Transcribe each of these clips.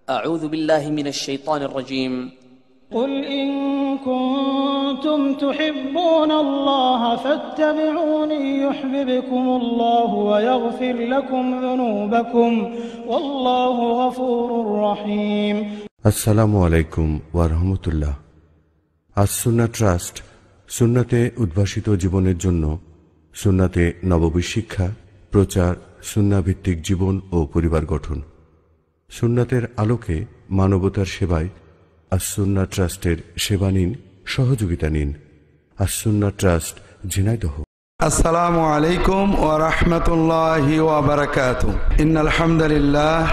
أعوذ بالله من الشيطان الرجيم قل إن كنتم تحبون الله فاتبعوني يحببكم الله ويغفر لكم ذنوبكم والله غفور رحيم আসসালামু আলাইকুম ওয়া রাহমাতুল্লাহ। আস-সুন্নাহ ট্রাস্ট সুন্নাতে উদ্ভাসিত জীবনের জন্য সুন্নাতে নববী শিক্ষা, প্রচার, সুন্নাহভিত্তিক জীবন ও পরিবার গঠন, সুন্নাতের আলোকে মানবতার সেবায় আস-সুন্নাহ ট্রাস্টের সেবা নিন, সহযোগিতা নিন। আস-সুন্নাহ ট্রাস্ট, ঝিনাইদহ। আসসালামু আলাইকুম ওয়া রাহমাতুল্লাহি ওয়া বারাকাতুহু। ইন্নাল হামদালিল্লাহ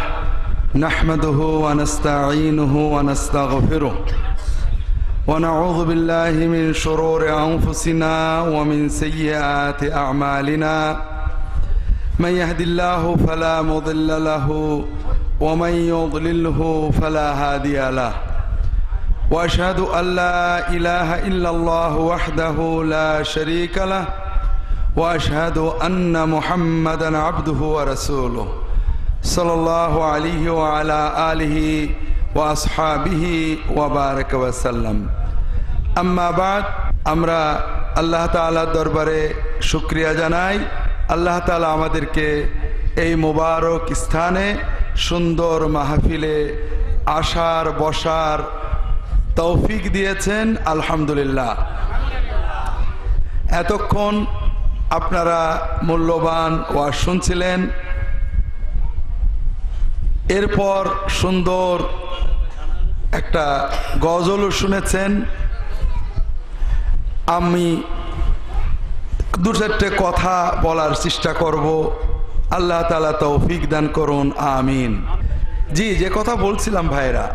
নাহমাদুহু ওয়া নাস্তাঈনুহু ওয়া নাস্তাগফিরুহু ওয়া নাউযু বিল্লাহি মিন শুরুরি আনফুসিনা ওয়া মিন সাইয়্যাতি আ'মালিনা। মান ইয়াহদিল্লাহু ফালা মুদিল্লা লাহু ওয়া মান ইউদ্লিলহু ফালা হাদিয়া লাহু। وأشهد أن لا إله إلا الله وحده لا شريك له وأشهد أن محمدا عبده ورسوله صلى الله عليه وعلى آله وأصحابه وبارك وسلم أما بعد আমরা আল্লাহ তাআলার দরবারে শুকরিয়া জানাই। আল্লাহ তাআলা আমাদেরকে এই মোবারক স্থানে সুন্দর মাহফিলে আসার বসার তৌফিক দিয়েছেন, আলহামদুলিল্লাহ। এতক্ষণ আপনারা মূল্যবান ওয়াজ শুনছিলেন, এরপর সুন্দর একটা গজলও শুনেছেন। আমি দু চারটে কথা বলার চেষ্টা করব, আল্লাহ তাআলা তৌফিক দান করুন, আমিন। জি, যে কথা বলছিলাম ভাইরা,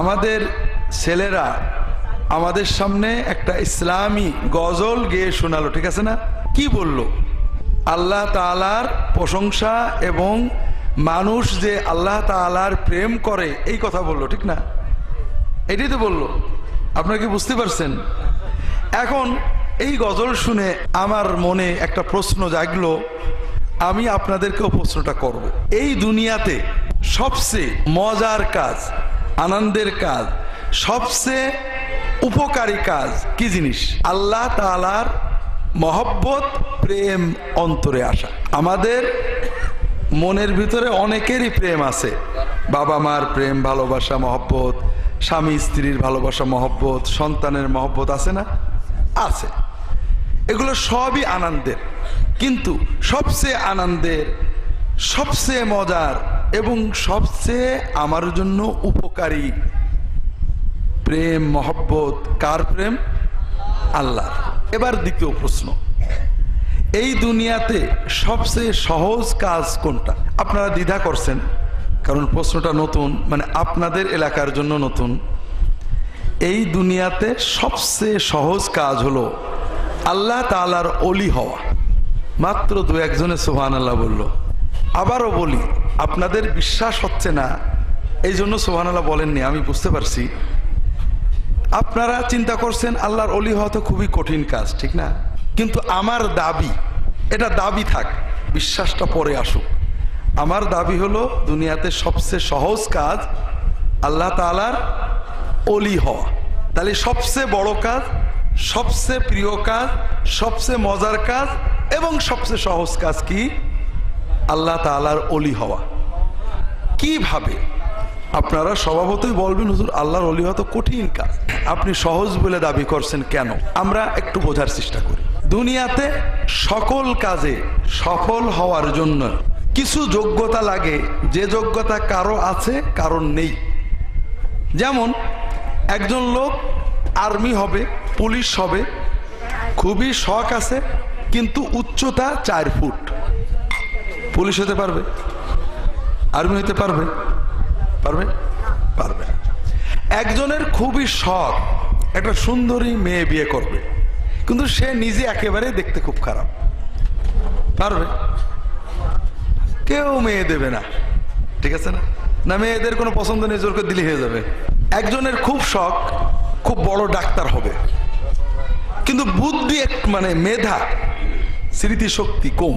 আমাদের ছেলেরা আমাদের সামনে একটা ইসলামী গজল গেয়ে শোনালো, ঠিক আছে না? কি বলল? আল্লাহ তাআলার প্রশংসা এবং মানুষ যে আল্লাহ তাআলার প্রেম করে এই কথা বলল, ঠিক না? এটাই তো বলল। আপনারা কি বুঝতে পারছেন? এখন এই গজল শুনে আমার মনে একটা প্রশ্ন জাগলো, আমি আপনাদেরকেও প্রশ্নটা করব। এই দুনিয়াতে সবচেয়ে মজার কাজ, আনন্দের কাজ, সবচেয়ে উপকারী কাজ কি জিনিস? আল্লাহ তাআলার মহব্বত, প্রেম অন্তরে আসা। আমাদের মনের ভিতরে অনেকেরই প্রেম আছে, বাবা মার প্রেম, ভালোবাসা, মহব্বত, স্বামী স্ত্রীর ভালোবাসা, মহব্বত, সন্তানের মহব্বত আছে না? আছে। এগুলো সবই আনন্দের, কিন্তু সবচেয়ে আনন্দের, সবচেয়ে মজার এবং সবচেয়ে আমার জন্য উপকারী প্রেম, মহব্বত কার প্রেম? আল্লাহ। এবার দ্বিতীয় প্রশ্ন, এই দুনিয়াতে সবচেয়ে সহজ কাজ কোনটা? আপনারা দ্বিধা করছেন, কারণ প্রশ্নটা নতুন, মানে আপনাদের এলাকার জন্য নতুন। এই দুনিয়াতে সবচেয়ে সহজ কাজ হলো আল্লাহ তাআলার ওলি হওয়া। মাত্র দু একজনে সুবহানাল্লাহ বলল। আবারও বলি, আপনাদের বিশ্বাস হচ্ছে না এই জন্য সুবহানাল্লাহ বলেননি, আমি বুঝতে পারছি। আপনারা চিন্তা করছেন আল্লাহর ওলি হওয়া তো খুবই কঠিন কাজ, ঠিক না? কিন্তু আমার দাবি, এটা দাবি থাক, বিশ্বাসটা পরে আসুক। আমার দাবি হলো দুনিয়াতে সবচেয়ে সহজ কাজ আল্লাহ তাআলার ওলি হওয়া। তাহলে সবচেয়ে বড় কাজ, সবচেয়ে প্রিয় কাজ, সবচেয়ে মজার কাজ এবং সবচেয়ে সহজ কাজ কি? আল্লাহ তাআলার ওলি হওয়া। কিভাবে? আপনারা স্বভাবতই বলবেন, হুজুর আল্লাহর ওলি হওয়া তো কঠিন কাজ, আপনি সহজ বলে দাবি করছেন কেন? আমরা একটু বোঝার চেষ্টা করি। দুনিয়াতে সকল কাজে সফল হওয়ার জন্য কিছু যোগ্যতা লাগে, যে যোগ্যতা কারো আছে কারো নেই। যেমন একজন লোক আর্মি হবে, পুলিশ হবে, খুবই শখ আছে, কিন্তু উচ্চতা 4 ফুট। পুলিশ হতে পারবে? আর্মি হতে পারবে? পারবে? পারবে। একজনের খুবই শখ একটা সুন্দরী মেয়ে বিয়ে করবে, কিন্তু সে নিজে একেবারে দেখতে খুব খারাপ। পারবে? কেউ মেয়ে দেবে না, ঠিক আছে না? না মেয়েদের কোনো পছন্দ নেই, জোর করে দিলে হয়ে যাবে। একজনের খুব শখ খুব বড় ডাক্তার হবে, কিন্তু বুদ্ধি মানে মেধা, স্মৃতিশক্তি কম।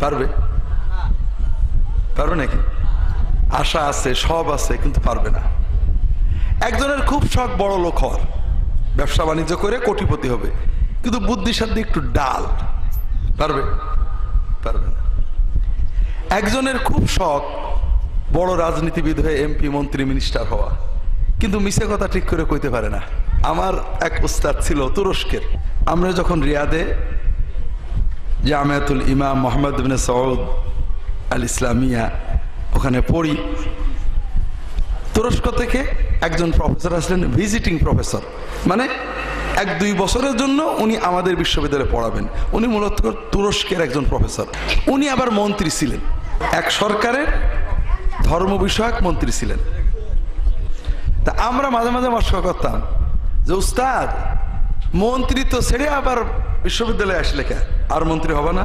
পারবে? পারবে নাকি? আশা আছে, সব আছে, কিন্তু পারবে না। একজনের খুব শখ বড় লোক হওয়ার, ব্যবসা বাণিজ্য করে কোটিপতি হবে, কিন্তু বুদ্ধির সাথে একটু ডাল, পারবে? পারবে না। একজনের খুব শখ বড় রাজনীতিবিদ হয়ে এমপি, মন্ত্রী, মিনিস্টার হওয়া, কিন্তু মিছে কথা ঠিক করে কইতে পারে না। আমার এক উস্তাদ ছিল তুরস্কের। আমরা যখন রিয়াদে জামিয়াতুল ইমাম মোহাম্মদ বিন সৌদ আল ইসলামিয়া ওখানে পড়ি, তুরস্ক থেকে একজন প্রফেসর আসলেন, ভিজিটিং প্রফেসর, মানে 1-2 বছরের জন্য উনি আমাদের বিশ্ববিদ্যালয়ে পড়াবেন। উনি মূলত তুরস্কের একজন প্রফেসর। উনি আবার মন্ত্রী ছিলেন, এক সরকারের ধর্ম বিষয়ক মন্ত্রী ছিলেন। তা আমরা মাঝে মাঝে মস্করা করতাম যে উস্তাদ, মন্ত্রী তো ছেড়ে আবার বিশ্ববিদ্যালয়ে আসলে কে, আর মন্ত্রী হবে না?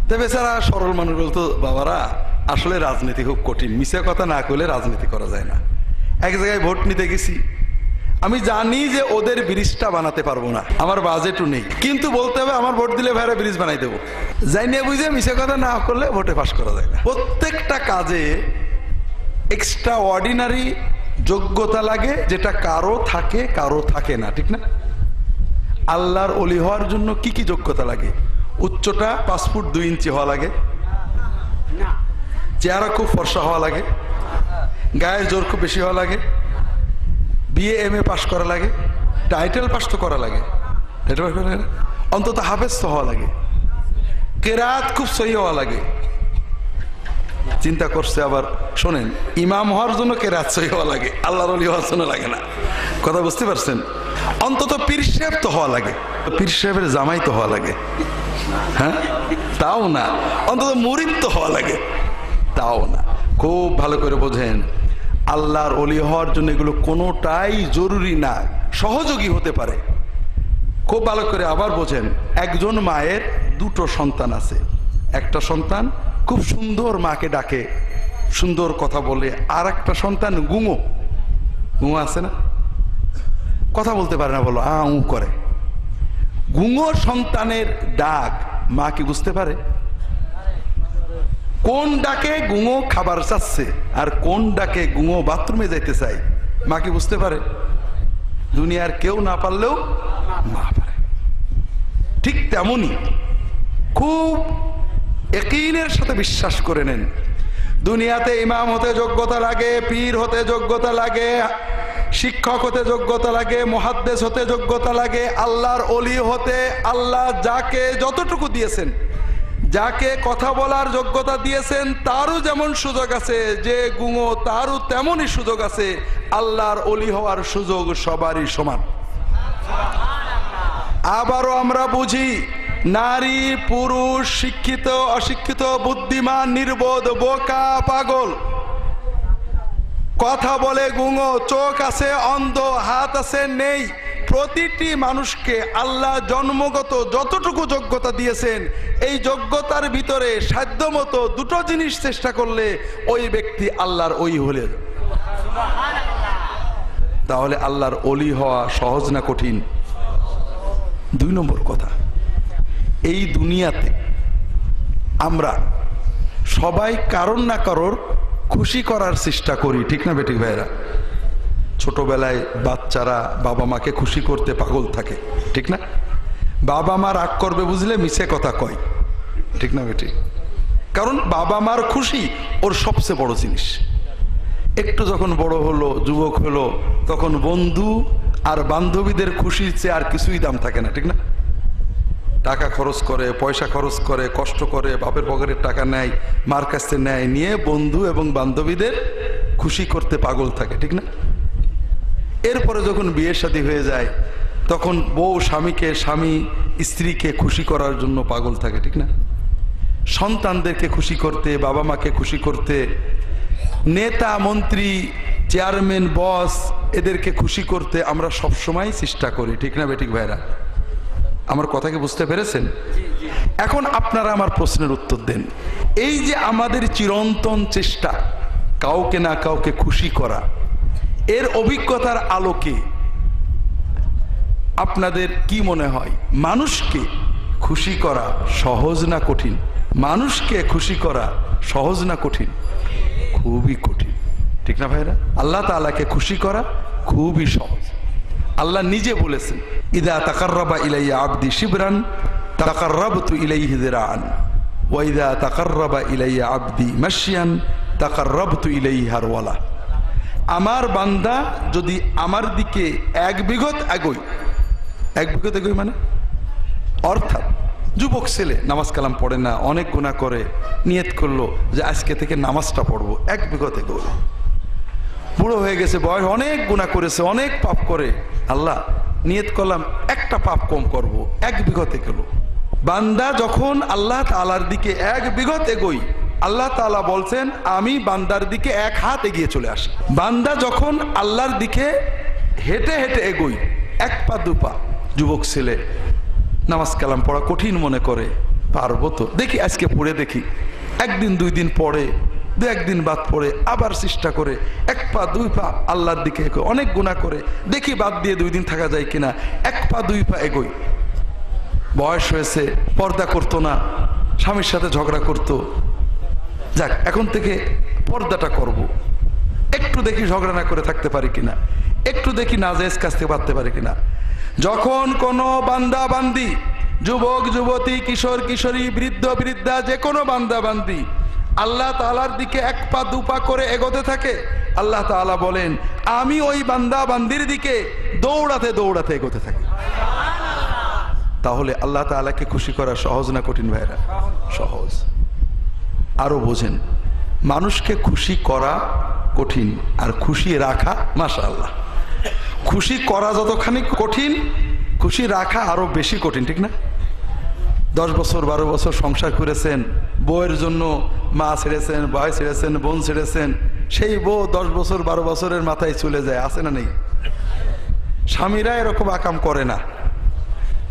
তা বেচারা সরল মানুষ বলতো, বাবারা আসলে রাজনীতি খুব কঠিন, মিছে কথা না করলে রাজনীতি করা যায় না। এক জায়গায় ভোট নিতে গেছি, আমি জানি যে ওদের ব্রিজটা বানাতে পারবো না, আমার বাজেটও নেই, কিন্তু বলতে হবে আমার ভোট দিলে ভাইরা ব্রিজ বানাই দেবো। যাই নিয়ে বুঝে মিছে কথা না করলে ভোটে পাস করা যায় না। প্রত্যেকটা কাজে এক্সট্রা অর্ডিনারি যোগ্যতা লাগে, যেটা কারো থাকে কারো থাকে না, ঠিক না? আল্লাহর ওলি হওয়ার জন্য কি কি যোগ্যতা লাগে? উচ্চটা 5 ফুট 2 ইঞ্চি হওয়া লাগে, চেহারা খুব ফর্সা হওয়া লাগে, গায়ের জোর খুব বেশি হওয়া লাগে, বিএ MA পাস করা লাগে, টাইটেল পাস তো করা লাগে, অন্তত হাফেজ তো হওয়া লাগে, কেরাত খুব সহি হওয়া লাগে। চিন্তা করছে আবার, শোনেন, ইমাম হওয়ার জন্য কেরাত সহি হওয়া লাগে, আল্লাহর ওলি হওয়ার জন্য লাগে না। কথা বুঝতে পারছেন? অন্তত পীর সাহেব তো হওয়া লাগে, পীর সাহেবের জামাই তো হওয়া লাগে, হ্যাঁ তাও না। অন্তত মুরিদ তো হওয়া লাগে, তাও না। খুব ভালো করে বোঝেন, আল্লাহর ওলি হওয়ার জন্য এগুলো কোনোটাই জরুরি না, সহযোগী হতে পারে। খুব ভালো করে আবার বোঝেন, একজন মায়ের 2টো সন্তান আছে, একটা সন্তান খুব সুন্দর মাকে ডাকে, সুন্দর কথা বলে, আর একটা সন্তান গুঙো, গুঙো আছে না, কথা বলতে পারে না, বলো আউ করে। গুঙো সন্তানের ডাক মা কি বুঝতে পারে? কোন ডাকে গুঙো খাবার চাচ্ছে আর কোন ডাকে গুঙো বাথরুমে যাইতে চাই, মা কি বুঝতে পারে? দুনিয়ার কেউ না পারলেও মা পারে। ঠিক তেমনি খুব ইয়াকিনের সাথে বিশ্বাস করে নেন, দুনিয়াতে ইমাম হতে যোগ্যতা লাগে, পীর হতে যোগ্যতা লাগে, শিক্ষক হতে যোগ্যতা লাগে, মুহাদ্দিস হতে যোগ্যতা লাগে। আল্লাহর ওলি হতে আল্লাহ যাকে যতটুকু দিয়েছেন, যাকে কথা বলার যোগ্যতা দিয়েছেন, তারও যেমন সুযোগ আছে, যে গুঙো তারও তেমনই সুযোগ আছে। আল্লাহর ওলি হওয়ার সুযোগ সবারই সমান। আবারও আমরা বুঝি, নারী পুরুষ, শিক্ষিত অশিক্ষিত, বুদ্ধিমান নির্বোধ, বোকা পাগল, কথা বলে গুঙো, চোখ আছে অন্ধ, হাত আছে নেই, প্রতিটি মানুষকে আল্লাহ জন্মগত যতটুকু যোগ্যতা দিয়েছেন, এই যোগ্যতার ভিতরে সাধ্যমতো 2টো জিনিস চেষ্টা করলে ওই ব্যক্তি আল্লাহর ওলি হলে। তাহলে আল্লাহর ওলি হওয়া সহজ না কঠিন? 2 নম্বর কথা, এই দুনিয়াতে আমরা সবাই কারোর না কারোর খুশি করার চেষ্টা করি, ঠিক না বেটি ভাইরা? ছোটবেলায় বাচ্চারা বাবা মাকে খুশি করতে পাগল থাকে, ঠিক না? বাবা মা রাগ করবে বুঝলে মিছে কথা কয়, ঠিক না বেটি? কারণ বাবা মার খুশি ওর সবচেয়ে বড় জিনিস। একটু যখন বড় হলো, যুবক হলো, তখন বন্ধু আর বান্ধবীদের খুশির চেয়ে আর কিছুই দাম থাকে না, ঠিক না? টাকা খরচ করে, পয়সা খরচ করে, কষ্ট করে, বাপের পকেটের টাকা নেয়, মার কাছ থেকে নেয়, নিয়ে বন্ধু এবং বান্ধবীদের খুশি করতে পাগল থাকে, ঠিক না? এরপরে যখন বিয়ে শাদী হয়ে যায়, তখন বউ স্বামীকে, স্বামী স্ত্রীকে খুশি করার জন্য পাগল থাকে, ঠিক না? সন্তানদেরকে খুশি করতে, বাবা মাকে খুশি করতে, নেতা মন্ত্রী চেয়ারম্যান বস এদেরকে খুশি করতে আমরা সবসময় চেষ্টা করি, ঠিক না বেটিক ভাইরা? আমার কথাকে বুঝতে পেরেছেন? এখন আপনারা আমার প্রশ্নের উত্তর দেন। এই যে আমাদের চিরন্তন চেষ্টা কাউকে না কাউকে খুশি করা, এর অভিজ্ঞতার আলোকে আপনাদের কি মনে হয়, মানুষকে খুশি করা সহজ না কঠিন? মানুষকে খুশি করা সহজ না কঠিন? খুবই কঠিন, ঠিক না ভাইরা? আল্লাহ তাআলাকে খুশি করা খুবই সহজ। আল্লাহ নিজে বলেছেন, ইদা তাকাররাবা ইলাইয়া আবদি শিবরান তাকাররাবতু ইলাইহি যিরাআন ওয়া ইদা তাকাররাবা ইলাইয়া আবদি মাশিয়ান তাকাররাবতু ইলাইহি হারওয়ালা। আমার বান্দা যদি আমার দিকে 1 বিঘত এগোয়, 1 বিঘত এগোয় মানে অর্থাৎ যুবক ছেলে নামাজ কালাম পড়ে না, অনেক গুনাহ করে, নিয়ত করলো যে আজকে থেকে নামাজটা পড়বো, 1 বিঘত এগোলো। বুড়ো হয়ে গেছে, বয়স, অনেক গুনাহ করেছে, অনেক পাপ করে, আল্লাহ নিয়ত করলাম একটা পাপ কম করব, 1 বিঘত এগোলো। বান্দা যখন আল্লাহ তাআলার দিকে 1 বিঘত এগোই, আল্লাহ তাআলা বলছেন আমি বান্দার দিকে 1 হাত এগিয়ে চলে আসি। বান্দা যখন আল্লাহর দিকে হেঁটে হেঁটে এগোই, 1 পা 2 পা, যুবক ছেলে নামাজ কালাম পড়া কঠিন মনে করে, পারবো তো, দেখি আজকে পড়ে দেখি, 1 দিন 2 দিন পড়ে, 2-1 দিন বাদ পড়ে, আবার চেষ্টা করে 1 পা 2 পা আল্লাহর দিকে এগোয়, অনেক গুনাহ করে, দেখি বাদ দিয়ে 2 দিন থাকা যায় কিনা, 1 পা 2 পা এগোই। বয়স হয়েছে, পর্দা করতো না, স্বামীর সাথে ঝগড়া করতো, যাক এখন থেকে পর্দাটা করব, একটু দেখি ঝগড়া না করে থাকতে পারি কিনা, একটু দেখি নাজায়েজ কাজ থেকে বাঁচতে পারি কিনা। যখন কোনো বান্দা বান্দি, যুবক যুবতী, কিশোর কিশোরী, বৃদ্ধ বৃদ্ধা, যে কোনো বান্দা বান্দি আল্লাহ তাআলার দিকে 1 পা 2 পা করে এগোতে থাকে, আল্লাহ তাআলা বলেন আমি ওই বান্দা বান্দির দিকে দৌড়াতে দৌড়াতে এগোতে থাকি। তাহলে আল্লাহ তাআলাকে খুশি করা সহজ না কঠিন ভাইরা? সহজ। আরো বোঝেন, মানুষকে খুশি করা কঠিন, আর খুশি রাখা মাশাআল্লাহ। খুশি করা যতখানি কঠিন, খুশি রাখা আরো বেশি কঠিন, ঠিক না? 10 বছর 12 বছর সংসার করেছেন, বউয়ের জন্য মা ছেড়েছেন, ভাই ছেড়েছেন, বোন ছেড়েছেন, সেই বউ 10 বছর 12 বছরের মাথায় চলে যায়, আছে না নেই? স্বামীরা এরকম আকাম করে না।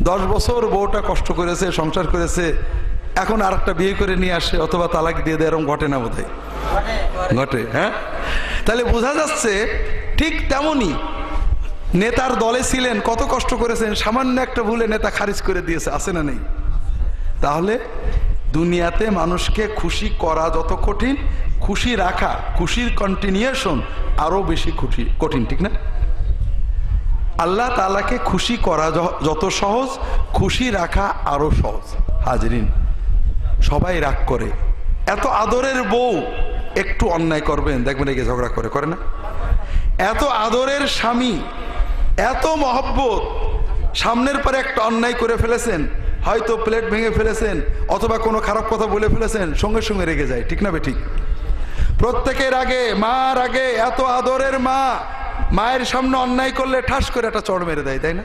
10 বছর বউটা কষ্ট করেছে, সংসার করেছে, এখন আরেকটা বিয়ে করে নিয়ে আসে অথবা তালাক দিয়ে দেয়, এরকম ঘটে না বোধহয়? ঘটে, হ্যাঁ। তাহলে বোঝা যাচ্ছে ঠিক তেমনই নেতার দলে ছিলেন, কত কষ্ট করেছেন, সামান্য একটা ভুলে নেতা খারিজ করে দিয়েছে, আছে না নেই? তাহলে দুনিয়াতে মানুষকে খুশি করা যত কঠিন, খুশি রাখা, খুশির কন্টিনিউশন আরো বেশি কঠিন, ঠিক না? আল্লাহ তাআলাকে খুশি করা যত সহজ, খুশি রাখা আরো সহজ। হাজরিন, সবাই রাগ করে, এত আদরের বউ একটু অন্যায় করবেন দেখবেন একে ঝগড়া করে না? এত আদরের স্বামী, এত মহব্বত, সামনের পরে একটা অন্যায় করে ফেলেছেন, হয়তো প্লেট ভেঙে ফেলেছেন অথবা কোনো খারাপ কথা বলে ফেলেছেন, সঙ্গে সঙ্গে রেগে যায়, ঠিক না বেঠিক? প্রত্যেকের আগে, মার আগে, এত আদরের মা মায়ের সামনে অন্যায় করলে ঠাস করে একটা চড় মেরে দেয়, তাই না?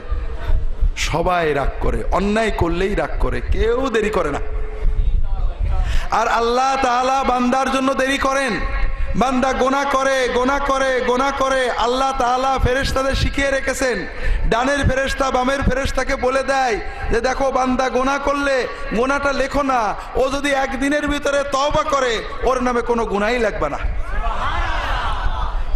সবাই রাগ করে, অন্যায় করলেই রাগ করে, কেউ দেরি করে না। আর আল্লাহ তাআলা বান্দার জন্য দেরি করেন। বান্দা গোনা করে গোনা করে গোনা করে, আল্লাহ তাআলা ফেরেশতাদের শিখিয়ে রেখেছেন, ডানের ফেরেশতা বামের ফেরেশতাকে বলে দেয় যে দেখো বান্দা গোনা করলে গোনাটা লেখো না, ও যদি 1 দিনের ভিতরে তওবা করে ওর নামে কোনো গুনাহই লাগবে না।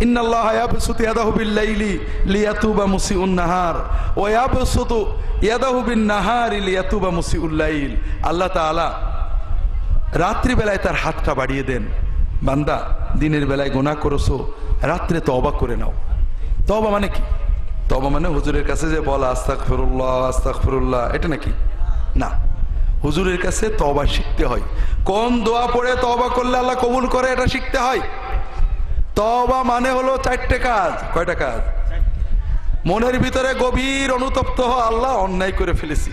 ইন্নাল্লাহা ইয়াবসুতু ইয়াদাহু বিল-লাইলি লিয়াতুবা মুসিউন নাহার ওয়া ইয়াবসুতু ইয়াদাহু বিন-নাহারি লিয়াতুবা মুসিউল লাইল। আল্লাহ তাআলা রাত্রি বেলায় তার হাতটা বাড়িয়ে দেন, বান্দা দিনের বেলায় গুনাহ করেছো, রাত্রে তওবা করে নাও। তওবা মানে কি? তওবা মানে হুজুরের কাছে যে বলা আস্তাগফিরুল্লাহ আস্তাগফিরুল্লাহ, এটা নাকি? না, হুজুরের কাছে তওবা শিখতে হয়। কোন দোয়া পড়ে তওবা করলে আল্লাহ কবুল করে এটা শিখতে হয়। তওবা মানে হলো 4টে কাজ। কয়টা কাজ? মনের ভিতরে গভীর অনুতপ্ত হওয়া, আল্লাহ অন্যায় করে ফেলেছি,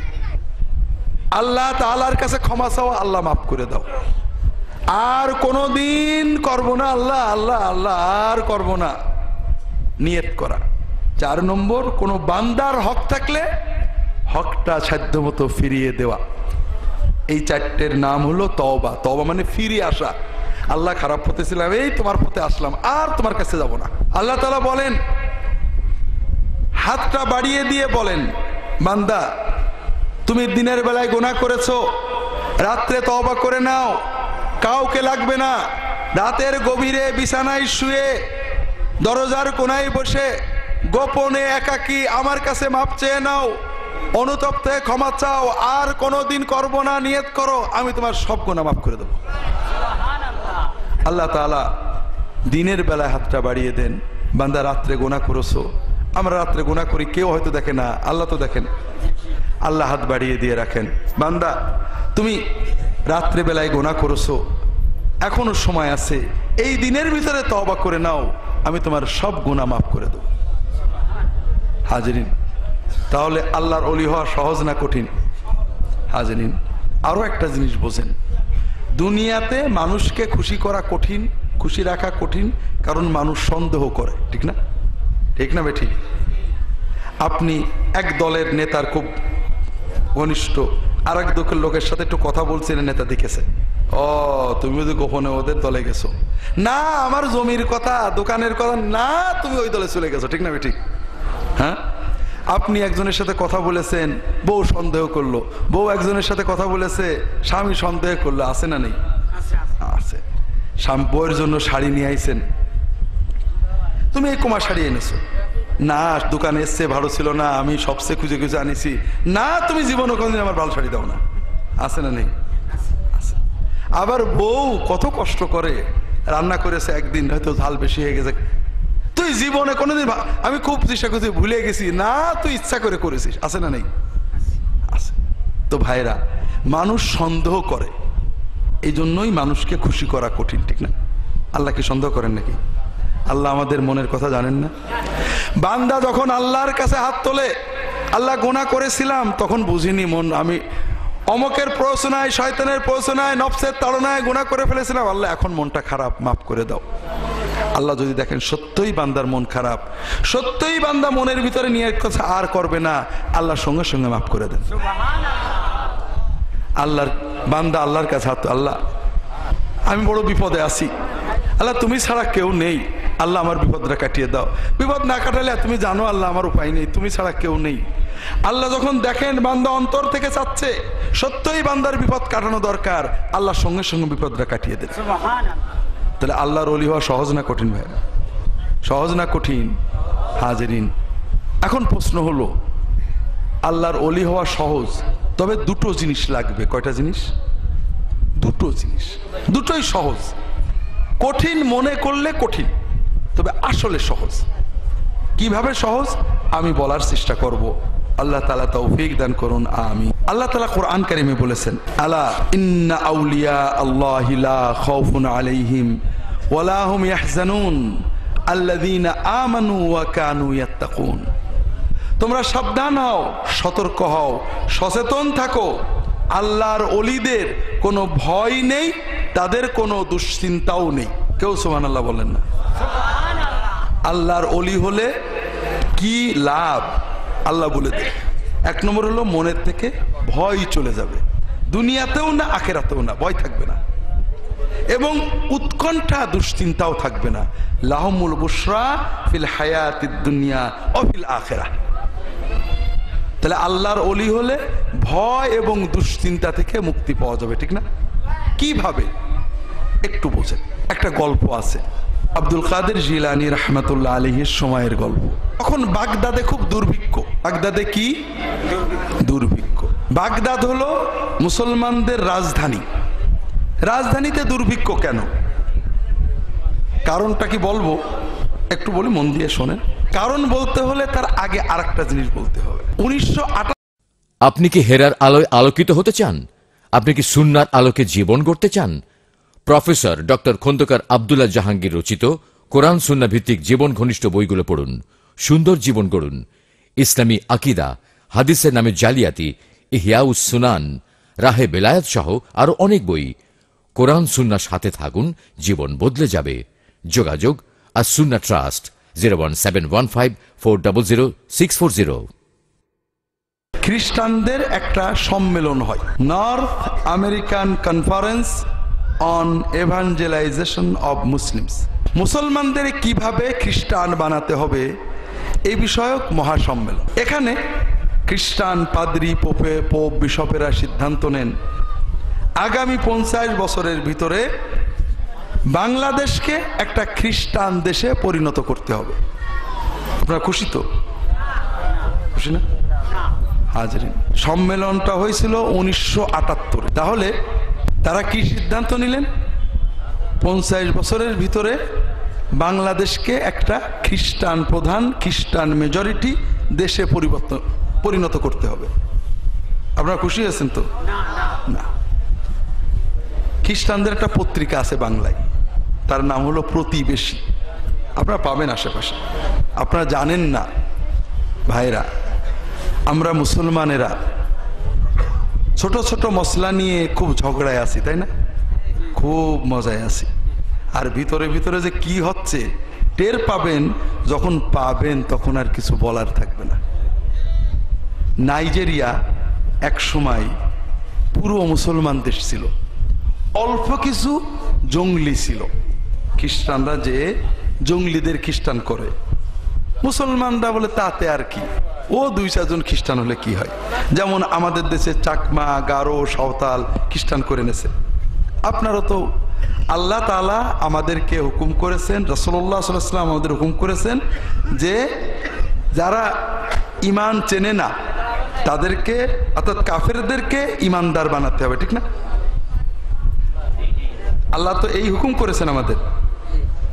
আল্লাহ তাআলার কাছে ক্ষমা চাওয়া, আল্লাহ মাফ করে দাও, আর কোনোদিন করবো না, আল্লাহ আল্লাহ আল্লাহ আর করবো না, নিয়ত করা। 4 নম্বর, কোন বান্দার হক থাকলে হকটা সাধ্যমতো ফিরিয়ে দেওয়া। এই 4টের নাম হলো তওবা। তওবা মানে ফিরে আসা। আল্লাহ খারাপ পথে ছিলাম, এই তোমার পথে আসলাম, আর তোমার কাছে যাব না। আল্লাহ তাআলা বলেন, হাতটা বাড়িয়ে দিয়ে বলেন, বান্দা তুমি দিনের বেলায় গুনাহ করেছো, রাত্রে তওবা করে নাও, কাউকে লাগবে না। রাতের গভীরে বিছানায় শুয়ে দরজার কোনায় বসে গোপনে একাকী আমার কাছে মাপ চেয়ে নাও, অনুতপ্তে ক্ষমা চাও, আর কোনোদিন করব না, নিয়ত করো আমি তোমার সব গুনাহ মাফ করে দেব। আল্লাহ তাআলা দিনের বেলায় হাতটা বাড়িয়ে দেন। বান্দা রাত্রে গুনাহ করেছো, আমরা রাত্রে গুনাহ করি, কেউ হয়তো দেখে না, আল্লাহ তো দেখেন। আল্লাহ হাত বাড়িয়ে দিয়ে রাখেন, বান্দা তুমি রাত্রে বেলায় গুনাহ করেছো, এখনো সময় আছে, এই দিনের ভিতরে তওবা করে নাও, আমি তোমার সব গুনাহ মাফ করে দেব। হাজিরিন, তাহলে আল্লাহর ওলি হওয়া সহজ না কঠিন? হাজিরিন, আরো একটা জিনিস বোঝেন, দুনিয়াতে মানুষকে খুশি করা কঠিন, খুশি রাখা কঠিন, কারণ মানুষ সন্দেহ করে, ঠিক না? ঠিক না বেঠিক? আপনি এক দলের নেতার খুব ঘনিষ্ঠ, আর এক দলের লোকের সাথে একটু কথা বলছিলেন, নেতা দেখেছে, ও তুমি যদি গোপনে ওদের দলে গেছো, না আমার জমির কথা, দোকানের কথা, না তুমি ওই দলে চলে গেছো, ঠিক না বেঠিক? হ্যাঁ, আপনি একজনের সাথে কথা বলেছেন, বউ সন্দেহ করলো, বউ একজনের সাথে কথা বলেছে, স্বামী সন্দেহ করলো, আছে না নেই? আছে। বউয়ের জন্য শাড়ি নিয়ে আইছেন, তুমি এই কমা শাড়ি এনেছো, না দোকানে এসছে ভালো ছিল না, আমি সবচেয়ে খুঁজে খুঁজে আনিছি, না তুমি জীবনে কোনদিন আমার ভালো শাড়ি দাও না, আছে না নেই? আছে। আবার বউ কত কষ্ট করে রান্না করেছে, একদিন হয়তো ঝাল বেশি হয়ে গেছে, তুই জীবনে কোনোদিন, আমি খুব চেষ্টা করছি, ভুলে গেছি, না তুই ইচ্ছা করে করেছিস, আছে না নেই? আছে। তো ভাইরা, মানুষ সন্দেহ করে, এই জন্যই মানুষকে খুশি করা কঠিন, ঠিক না? আল্লাহ কি সন্দেহ করেন নাকি? আল্লাহ আমাদের মনের কথা জানেন না? বান্দা যখন আল্লাহর কাছে হাত তোলে, আল্লাহ গুনাহ করেছিলাম, তখন বুঝিনি মন, আমি অমকের প্ররোচনায়, শয়তানের প্ররোচনায়, নফসের তাড়নায় গুনাহ করে ফেলেছিলাম, আল্লাহ এখন মনটা খারাপ, মাফ করে দাও। আল্লাহ যদি দেখেন সত্যই বান্দার মন খারাপ, সত্যই বান্দা মনের ভিতরে নিয়ে কথা আর করবে না, আল্লাহ সঙ্গে সঙ্গে মাফ করে দেন। আল্লাহর বান্দা আল্লাহর কাছে হাত, আল্লাহ আমি বড় বিপদে আছি, আল্লাহ তুমি ছাড়া কেউ নেই, আল্লাহ আমার বিপদটা কাটিয়ে দাও। বিপদ না কাটালে তুমি জানো আল্লাহ আমার উপায় নেই, তুমি ছাড়া কেউ নেই। আল্লাহ যখন দেখেন বান্দা অন্তর থেকে চাচ্ছে সত্যই বান্দার বিপদ কাটানো দরকার, আল্লাহ সঙ্গে সঙ্গে বিপদটা কাটিয়ে দেন। তাহলে আল্লাহর ওলি হওয়া সহজ না কঠিন ভাই? সহজ না কঠিন? হাজিরিন, এখন প্রশ্ন হলো, আল্লাহর ওলি হওয়া সহজ, তবে দুটো জিনিস লাগবে। কয়টা জিনিস? দুটো জিনিস, দুটোই সহজ। কঠিন মনে করলে কঠিন, তবে আসলে সহজ। কিভাবে সহজ আমি বলার চেষ্টা করব, আল্লাহ তাআলা তৌফিক দান করুন, আমিন। আল্লাহ তাআলা কোরআন কারীমে বলেছেন, আলা ইন্না আউলিয়া আল্লাহি লা খাউফুন আলাইহিম ওয়া লা হুম ইয়াহজানুন আল্লাযীনা আমানু ওয়া কানু ইয়াত্তাকুন। তোমরা সাবধান হও, সতর্ক হও, সচেতন থাকো, আল্লাহর ওলিদের কোনো ভয় নেই, তাদের কোনো দুশ্চিন্তাও নেই। কেউ সুবহানাল্লাহ বলেন না? আল্লাহর ওলি হলে কি লাভ আল্লাহ বলে দেন। এক নম্বর হলো মনের থেকে ভয় চলে যাবে, দুনিয়াতেও না আখিরাতেও না, ভয় থাকবে না, এবং উৎকণ্ঠা দুশ্চিন্তাও থাকবে না। লাহুমুল বুশরা ফিল হায়াতিদ দুনিয়া ওয়া ফিল আখিরাহ। তাহলে আল্লাহর ওলি হলে ভয় এবং দুশ্চিন্তা থেকে মুক্তি পাওয়া যাবে, ঠিক না? কিভাবে একটু বোঝেন। একটা গল্প আছে, আব্দুল কাদের জিলানী রাহমাতুল্লাহ আলাইহির সময়ের গল্প। তখন বাগদাদে খুব দুর্ভিক্ষ। বাগদাদে কি দুর্ভিক্ষ? বাগদাদ হলো মুসলমানদের রাজধানী। রাজধানীতে দুর্ভিক্ষ কেন? কারণটা কি বলবো? একটু বলি, মন দিয়ে শোনেন। কারণ বলতে হলে তার আগে আরেকটা জিনিস বলতে হবে। 1958। আপনি কি হেরার আলোয় আলোকিত হতে চান? আপনি কি সুন্নার আলোকে জীবন গড়তে চান? প্রফেসর ডক্টর খন্দকার আব্দুল্লাহ জাহাঙ্গীর রচিত কোরআন সুন্নাহ ভিত্তিক জীবন ঘনিষ্ঠ বইগুলো পড়ুন, সুন্দর জীবন গড়ুন। ইসলামী আকিদা, হাদিসের নামে জালিয়াতি, ইহয়াউস সুনান, রাহে বেলায়েত সহ আরো অনেক বই। কোরআন সুন্নাহর সাথে থাকুন, জীবন বদলে যাবে। যোগাযোগ আস-সুন্নাহ ট্রাস্ট, 01715400640। খ্রিস্টানদের একটা সম্মেলন হয়, north American conference on evangelization of Muslims. মুসলমানদের কিভাবে খ্রিস্টান বানাতে হবে এই বিষয়ক মহাসম্মেলন। এখানে খ্রিস্টান পাদ্রী, পোপ, বিশপেরা সিদ্ধান্ত নেন আগামী 50 বছরের ভিতরে বাংলাদেশকে একটা খ্রিস্টান দেশে পরিণত করতে হবে। আপনারা খুশি তো? খুশি না? হাজিরিন, সম্মেলনটা হয়েছিল 1978। তাহলে তারা কি সিদ্ধান্ত নিলেন? 50 বছরের ভিতরে বাংলাদেশকে একটা খ্রিস্টান প্রধান, খ্রিস্টান মেজরিটি দেশে পরিণত করতে হবে। আপনারা খুশি আছেন তো? না। খ্রিস্টানদের একটা পত্রিকা আছে বাংলায়, তার নাম হলো প্রতিবেশী। আপনারা পাবেন আশেপাশে। আপনারা জানেন না ভাইরা, আমরা মুসলমানেরা ছোট ছোট মশলা নিয়ে খুব ঝগড়ায় আছি, তাই না? খুব মজায় আছি। আর ভিতরে ভিতরে যে কি হচ্ছে টের পাবেন, যখন পাবেন তখন আর কিছু বলার থাকবে না। নাইজেরিয়া এক সময় পুরো মুসলমান দেশ ছিল, অল্প কিছু জঙ্গলি ছিল। খ্রিস্টানরা যে জঙ্গলিদের খ্রিস্টান করে, মুসলমানরা বলে তাতে আর কি, ও 2-4 জন খ্রিস্টান হলে কি হয়। যেমন আমাদের দেশে চাকমা, গারো, সাঁওতাল খ্রিস্টান করে নেছে। আপনারও তো আল্লাহ তাআলা আমাদেরকে হুকুম করেছেন, রাসূলুল্লাহ সাল্লাল্লাহু আলাইহি ওয়াসাল্লাম আমাদের হুকুম করেছেন যে যারা ঈমান চেনে না তাদেরকে, অর্থাৎ কাফেরদেরকে ঈমানদার বানাতে হবে, ঠিক না? আল্লাহ তো এই হুকুম করেছেন আমাদের,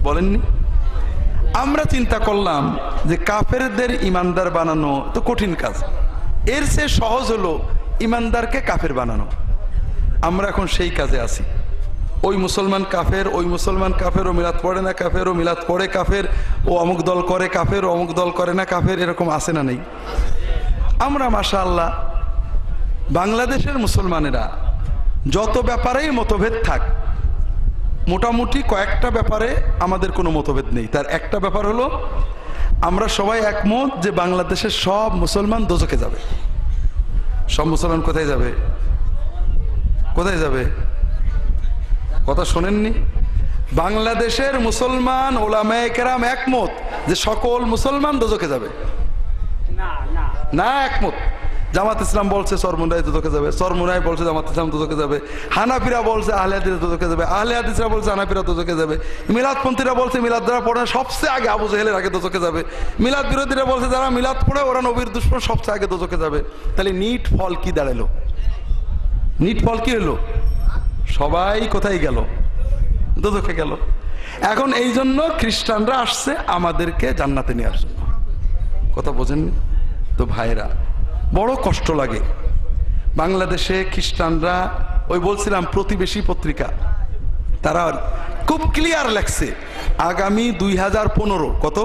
বলেননি? আমরা চিন্তা করলাম যে কাফেরদের ঈমানদার বানানো তো কঠিন কাজ, এর চেয়ে সহজ হলো ঈমানদারকে কাফের বানানো। আমরা এখন সেই কাজে আছি। ওই মুসলমান কাফের, ওই মুসলমান কাফের, ও মিলাদ পড়ে না কাফের, ও মিলাদ পড়ে কাফের, ও অমুক দল করে কাফের, ও অমুক দল করে না কাফের, এরকম আছে না নেই? আমরা মাশাআল্লাহ বাংলাদেশের মুসলমানেরা যত ব্যাপারেই মতভেদ থাক, মোটামুটি কয়েকটা ব্যাপারে আমাদের কোনো মতভেদ নেই। তার একটা ব্যাপার হলো আমরা সবাই একমত যে বাংলাদেশের সব মুসলমান দোজখে যাবে। সব মুসলমান কোথায় যাবে? কোথায় যাবে? কথা শোনেননি? বাংলাদেশের মুসলমান ওলামায়ে কেরাম একমত যে সকল মুসলমান দোজখে যাবে। না একমত। জামাত ইসলাম বলছে চরমুনাই দোজখে যাবে, চরমুনাই বলছে জামাত ইসলাম দোজখে যাবে, হানাফিরা বলছে আহলে হাদিসরা দোজখে যাবে, আহলে হাদিসরা বলছে হানাফিরা দোজখে যাবে, মিলাদপন্থীরা বলছে মিলাদ যারা পড়ে সবচেয়ে আগে আবু জেহেলের আগে দোজখে যাবে, মিলাদ বিরোধীরা বলছে যারা মিলাদ পড়ে ওরা নবীর দুশমন সবচেয়ে আগে দোজখে যাবে। তাহলে নিট ফল কি দাঁড়ালো? নিট ফল কি হলো? সবাই কোথায় গেল? দোজখে গেল। এখন এই জন্য খ্রিস্টানরা আসছে আমাদেরকে জান্নাতে নেওয়ার জন্য। কথা বোঝেননি তো ভাইরা? বড় কষ্ট লাগে। বাংলাদেশে খ্রিস্টানরা, ওই বলছিলাম প্রতিবেশী পত্রিকা, তারা খুব ক্লিয়ার লেখছে আগামী 2015, কত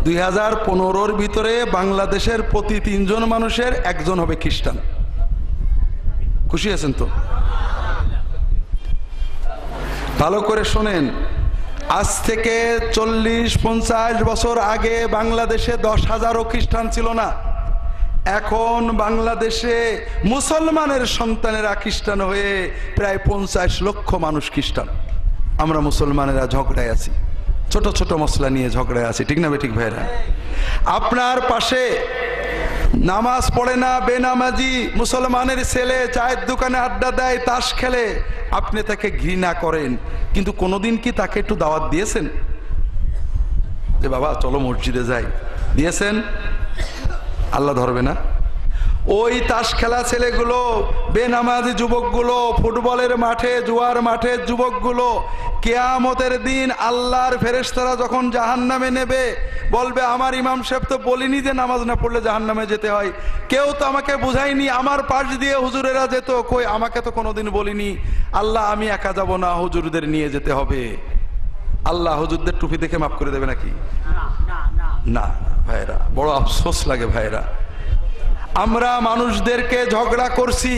2015-র ভিতরে বাংলাদেশের প্রতি 3 জন মানুষের 1 জন হবে খ্রিস্টান। খুশি আছেন তো? ভালো করে শোনেন, আজ থেকে 40-50 বছর আগে বাংলাদেশে 10,000ও খ্রিস্টান ছিল না। এখন বাংলাদেশে মুসলমানের সন্তানেরা খ্রিস্টান হয়ে প্রায় 50 লক্ষ মানুষ খ্রিস্টান। আমরা মুসলমানেরা ঝগড়ায় আছি, ছোট ছোট মশলা নিয়ে ঝগড়ায় আছি, ঠিক না বেঠিক ভাইরা? আপনার পাশে নামাজ পড়ে না বেনামাজি মুসলমানের ছেলে চায়ের দোকানে আড্ডা দেয়, তাস খেলে, আপনি তাকে ঘৃণা করেন, কিন্তু কোনোদিন কি তাকে একটু দাওয়াত দিয়েছেন যে বাবা চলো মসজিদে যাই? দিয়েছেন? আল্লাহ ধরবে না? ওই তাস খেলা ছেলেগুলো, বেনামাজি যুবকগুলো, ফুটবলের মাঠে জুয়ার মাঠে যুবকগুলো, কিয়ামতের দিন আল্লাহর ফেরেশতারা যখন জাহান্নামে নেবে, বলবে আমার ইমাম সাহেব তো বলিনি যে নামাজ না পড়লে জাহান্নামে যেতে হয়, কেউ তো আমাকে বুঝায়নি, আমার পাশ দিয়ে হুজুরেরা যেত, কই আমাকে তো কোনোদিন বলিনি। আল্লাহ আমি একা যাব না, হুজুরদের নিয়ে যেতে হবে। আল্লাহ হুজুরদের টুপি দেখে মাফ করে দেবে নাকি? না ভাইরা, বড় আফসোস লাগে ভাইরা। আমরা মানুষদেরকে ঝগড়া করছি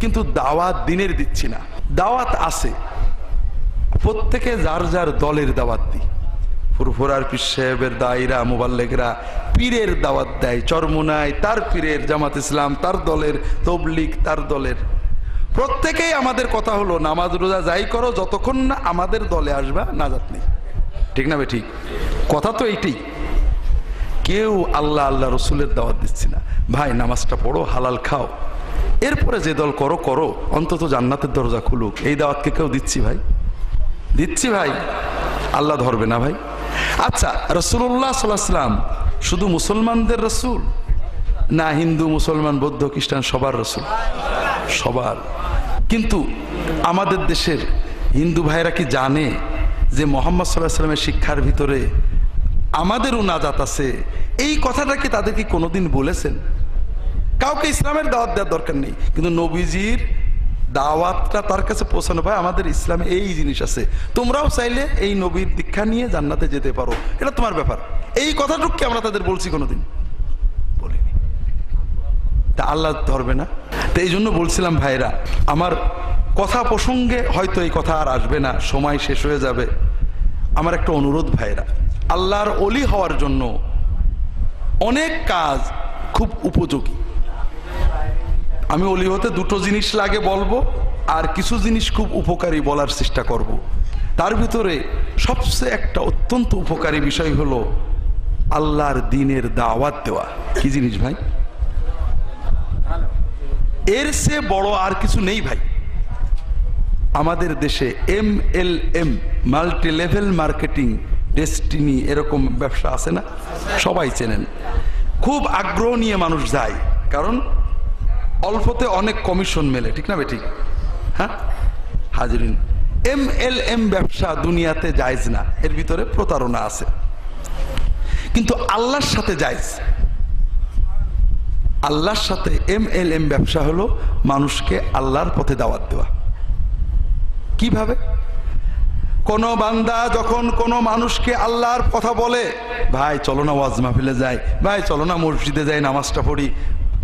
কিন্তু দাওয়াত দিনের দিচ্ছি না। দাওয়াত আছে, প্রত্যেকে যার যার দলের দাওয়াত দিই। ফুরফুরার পীর সাহেবের দায়রা মুবাল্লেগরা পীরের দাওয়াত দেয়, চরমুনায় তার পীরের, জামাত ইসলাম তার দলের, তবলিগ তার দলের। প্রত্যেকেই আমাদের কথা হলো নামাজ রোজা যাই করো, যতক্ষণ না আমাদের দলে আসবা নাজাত নেই, ঠিক না ঠিক? কথা তো এইটাই। কেউ আল্লাহ আল্লাহ রসুলের দাওয়াত দিচ্ছি না। ভাই নামাজটা পড়ো, হালাল খাও, এরপরে যে দল করো করো, অন্তত জান্নাতের দরজা খুলুক, এই দাওয়াতকে কেউ দিচ্ছি ভাই? দিচ্ছি ভাই? আল্লাহ ধরবে না ভাই? আচ্ছা, রাসূলুল্লাহ সাল্লাল্লাহু আলাইহি ওয়াসাল্লাম শুধু মুসলমানদের রাসূল না, হিন্দু মুসলমান বৌদ্ধ খ্রিস্টান সবার রাসূল? সবার। কিন্তু আমাদের দেশের হিন্দু ভাইরা কি জানে যে মোহাম্মদ সাল্লাল্লাহু আলাইহি ওয়াসাল্লামের শিক্ষার ভিতরে আমাদেরও নাজাত আছে, এই কথাটা কি তাদেরকে কোনোদিন বলেছেন? কাউকে ইসলামের দাওয়াত দেওয়ার দরকার নেই, কিন্তু নবীজির দাওয়াতটা তার কাছে পৌঁছানো, ভাই আমাদের ইসলামে এই জিনিস আছে, তোমরাও চাইলে এই নবীর দীক্ষা নিয়ে জান্নাতে যেতে পারো, এটা তোমার ব্যাপার। এই কথাটুকু কি আমরা তাদের বলছি কোনোদিন? বলিনি। তা আল্লাহ ধরবে না? তো এই জন্য বলছিলাম ভাইরা, আমার কথা প্রসঙ্গে হয়তো এই কথা আর আসবে না, সময় শেষ হয়ে যাবে। আমার একটা অনুরোধ ভাইরা, আল্লাহর ওলি হওয়ার জন্য অনেক কাজ খুব উপযোগী। আমি ওলি হতে দুটো জিনিস লাগে বলবো, আর কিছু জিনিস খুব উপকারী বলার চেষ্টা করব। তার ভিতরে সবচেয়ে একটা অত্যন্ত উপকারী বিষয় হলো আল্লাহর দ্বীনের দাওয়াত দেওয়া। কি জিনিস ভাই? এর চেয়ে বড় আর কিছু নেই ভাই। আমাদের দেশে MLM, multi level marketing, destiny, এরকম ব্যবসা আছে না? সবাই চেনেন। খুব আগ্রহ নিয়ে মানুষ যায়, কারণ অল্পতে অনেক কমিশন মেলে, ঠিক না বেঠিক? হ্যাঁ হাজিরিন, MLM ব্যবসা দুনিয়াতে জায়েজ না, এর ভিতরে প্রতারণা আছে, কিন্তু আল্লাহর সাথে জায়েজ। আল্লাহর সাথে MLM ব্যবসা হলো মানুষকে আল্লাহর পথে দাওয়াত দেওয়া। কিভাবে? কোন বান্দা যখন কোন মানুষকে আল্লাহর কথা বলে, ভাই চলো না ওয়াজ মাহফিলে যাই, ভাই চলো না মসজিদে যাই নামাজটা পড়ি,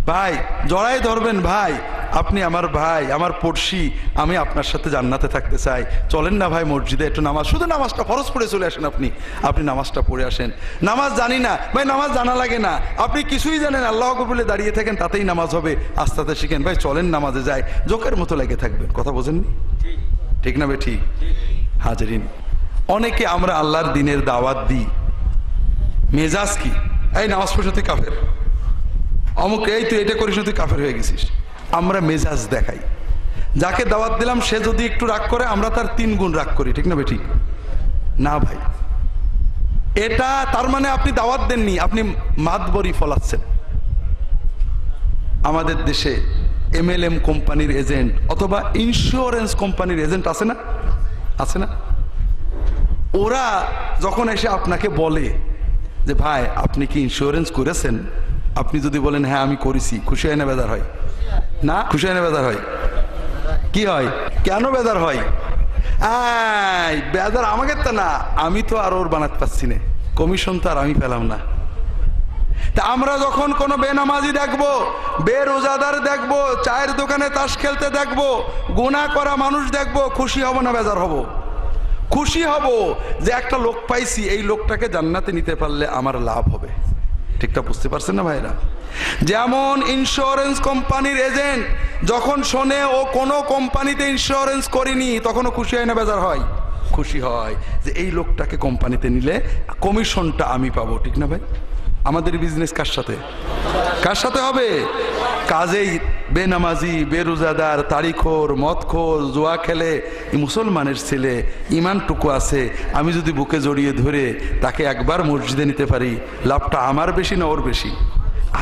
ভাই জড়াই ধরবেন, ভাই আপনি আমার ভাই, আমার পড়শি, আমি আপনার সাথে জান্নাতে থাকতে চাই, চলেন না ভাই মসজিদে একটু নামাজ, শুধু নামাজটা ফরজ পড়ে চলে আসেন, আপনি নামাজটা পড়ে আসেন। নামাজ জানি না ভাই, নামাজ জানা লাগে না, আপনি কিছুই জানেন, আল্লাহ আকবার বলে দাঁড়িয়ে থাকেন, তাতেই নামাজ হবে, আস্তে আস্তে শিখেন, ভাই চলেন নামাজে যাই, জোকের মতো লেগে থাকবেন। কথা বোঝেননি? ঠিক না বেঠিক? হাজিরিন, অনেকে আমরা আল্লাহর দ্বীনের দাওয়াত দিই, মেজাজ কি, এই নামাজ পড়ে তুই কাফের, অমুক এই তুই এটা করিস তুই কাফের হয়ে গেছিস, আমরা মেজাজ দেখাই। যাকে দাওয়াত দিলাম সে যদি একটু রাগ করে, আমরা তার 3 গুণ রাগ করি, ঠিক না বেঠিক? না ভাই, এটা তার মানে আপনি দাওয়াত দেননি, আপনি মাতবরি ফলাচ্ছেন। আমাদের দেশে MLM কোম্পানির এজেন্ট অথবা ইন্স্যুরেন্স কোম্পানির এজেন্ট আছে না? আছে না? ওরা যখন এসে আপনাকে বলে যে ভাই আপনি কি ইন্স্যুরেন্স করেছেন, আপনি যদি বলেন হ্যাঁ আমি করেছি, খুশি হয় না বেজার হয়? না, খুশি হয় না বেজার হয়? কি হয়? কেন বেজার হয়? বেজার আমাকে তো না, আমি তো আর ওর বানাতে পারছি না, কমিশন তো আর আমি পেলাম না। তা আমরা যখন কোনো বেনামাজি দেখবো, বেরোজাদার দেখবো, চায়ের দোকানে তাস খেলতে দেখবো, গুনাহ করা মানুষ দেখবো, খুশি হব না বেজার হব? খুশি হব যে একটা লোক পাইছি, এই লোকটাকে জান্নাতে নিতে পারলে আমার লাভ হবে। ঠিকটা বুঝতে পারছেন না ভাইরা? যেমন ইন্স্যুরেন্স কোম্পানির এজেন্ট যখন শোনে ও কোনো কোম্পানিতে ইন্স্যুরেন্স করেনি, তখনও খুশি হয় না বেজার হয়? খুশি হয় যে এই লোকটাকে কোম্পানিতে নিলে কমিশনটা আমি পাবো, ঠিক না ভাই? আমাদের বিজনেস কার সাথে? কার সাথে হবে? কাজেই বেনামাজি, বেরোজাদার, তারিখোর, মদখোর, জুয়া খেলে, মুসলমানের ছেলে ইমানটুকু আছে, আমি যদি বুকে জড়িয়ে ধরে তাকে একবার মসজিদে নিতে পারি, লাভটা আমার বেশি না ওর বেশি?